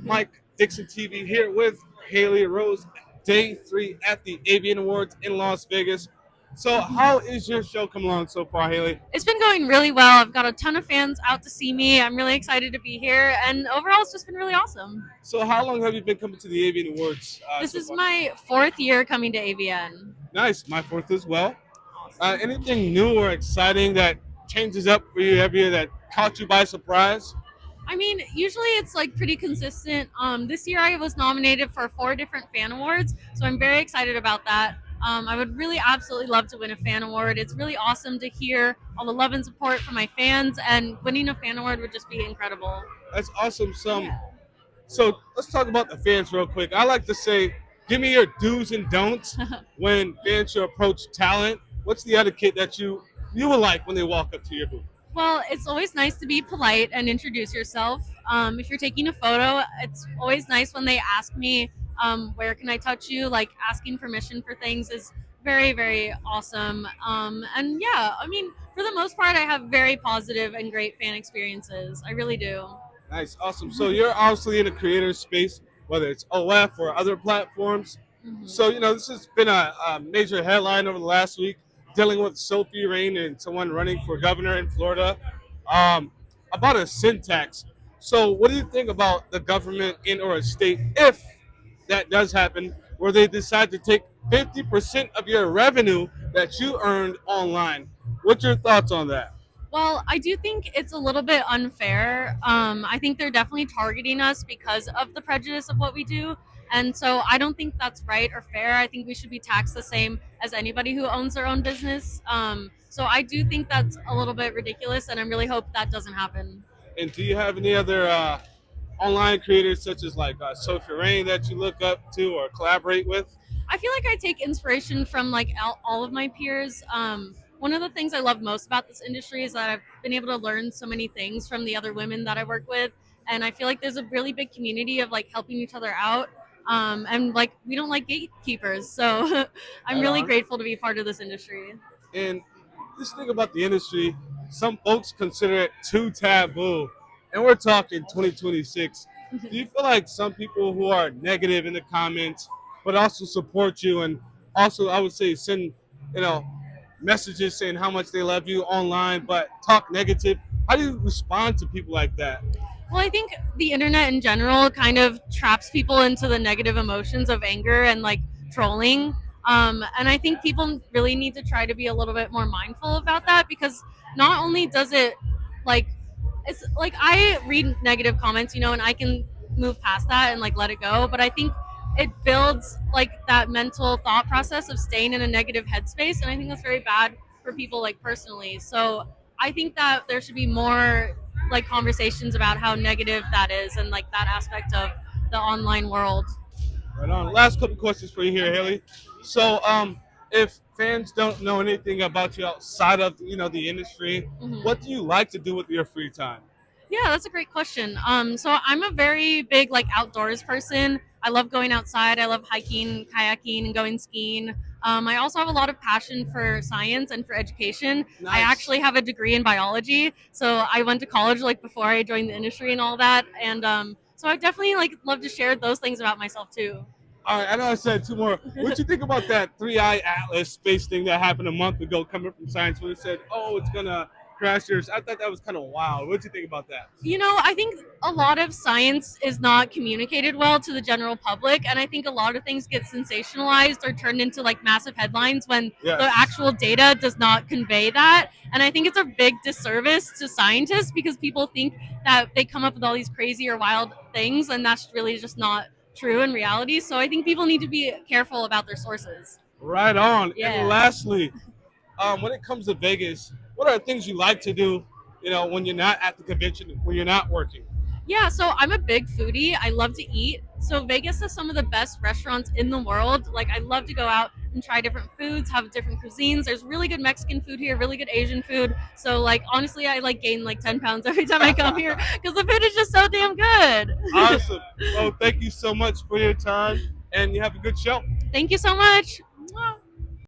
Mike Dixon TV here with Hailey Rose, day 3 at the AVN Awards in Las Vegas. So, how is your show coming along so far, Hailey? It's been going really well. I've got a ton of fans out to see me. I'm really excited to be here, and overall, it's just been really awesome. So, how long have you been coming to the AVN Awards This so is far? my fourth year coming to AVN. Nice, my fourth as well. Awesome. Anything new or exciting that changes up for you every year that caught you by surprise? I mean, usually it's like pretty consistent. This year I was nominated for 4 different fan awards, so I'm very excited about that. I would really absolutely love to win a fan award. It's really awesome to hear all the love and support from my fans, and winning a fan award would just be incredible. That's awesome. Yeah. So let's talk about the fans real quick. I like to say, give me your do's and don'ts when fans should approach talent. What's the etiquette that you would like when they walk up to your booth? Well, it's always nice to be polite and introduce yourself. If you're taking a photo, it's always nice when they ask me, where can I touch you? Like asking permission for things is very, very awesome. And yeah, I mean, for the most part, I have very positive and great fan experiences. I really do. Nice, awesome. So you're obviously in a creator space, whether it's OF or other platforms. So Mhm. this has been a major headline over the last week, dealing with Sophie Rain and someone running for governor in Florida, um, about a sin tax. So what do you think about the government in or a state, if that does happen, where they decide to take 50% of your revenue that you earned online? What's your thoughts on that? Well, I do think it's a little bit unfair. I think they're definitely targeting us because of the prejudice of what we do. And so I don't think that's right or fair. I think we should be taxed the same as anybody who owns their own business. So I do think that's a little bit ridiculous, and I really hope that doesn't happen. And do you have any other online creators such as like Sophie Rain that you look up to or collaborate with? I feel like I take inspiration from like all of my peers. One of the things I love most about this industry is that I've been able to learn so many things from the other women that I work with, and I feel like there's a really big community of like helping each other out. And like we don't like gatekeepers, so I'm Right really on. grateful to be part of this industry. And this thing about the industry, some folks consider it too taboo. And we're talking 2026. Do you feel like some people who are negative in the comments, but also support you, and also I would say send, you know, messages saying how much they love you online, but talk negative? How do you respond to people like that? Well, I think the internet in general kind of traps people into the negative emotions of anger and like trolling. And I think people really need to try to be a little bit more mindful about that, because not only does it like, it's like I read negative comments, and I can move past that and like let it go. But I think it builds like that mental thought process of staying in a negative headspace. And I think that's very bad for people like personally. So I think that there should be more like conversations about how negative that is and like that aspect of the online world. Right on. Last couple questions for you here, Okay. Haley. So, if fans don't know anything about you outside of the industry, Mhm. what do you like to do with your free time? Yeah, that's a great question. So I'm a very big like outdoors person. I love going outside. I love hiking, kayaking, and going skiing. I also have a lot of passion for science and for education. I Nice. actually have a degree in biology, so I went to college like before I joined the industry and all that. And so I definitely like love to share those things about myself too. All right, I know I said two more. What you think about that three-eye atlas space thing that happened a month ago, coming from science, when it said, "Oh, it's gonna crash yours"? I thought that was kind of wild. What do you think about that? I think a lot of science is not communicated well to the general public, and I think a lot of things get sensationalized or turned into like massive headlines when the Yes. actual data does not convey that. And I think it's a big disservice to scientists because people think that they come up with all these crazy or wild things, and that's really just not true in reality. So I think people need to be careful about their sources. Right on. And Yeah. lastly, when it comes to Vegas, what are things you like to do? When you're not at the convention, when you're not working. Yeah, so I'm a big foodie. I love to eat. So Vegas has some of the best restaurants in the world. Like I love to go out and try different foods, have different cuisines. There's really good Mexican food here, really good Asian food. So like honestly, I like gain like 10 pounds every time I come here because the food is just so damn good. Awesome. Well, thank you so much for your time, and you have a good show. Thank you so much.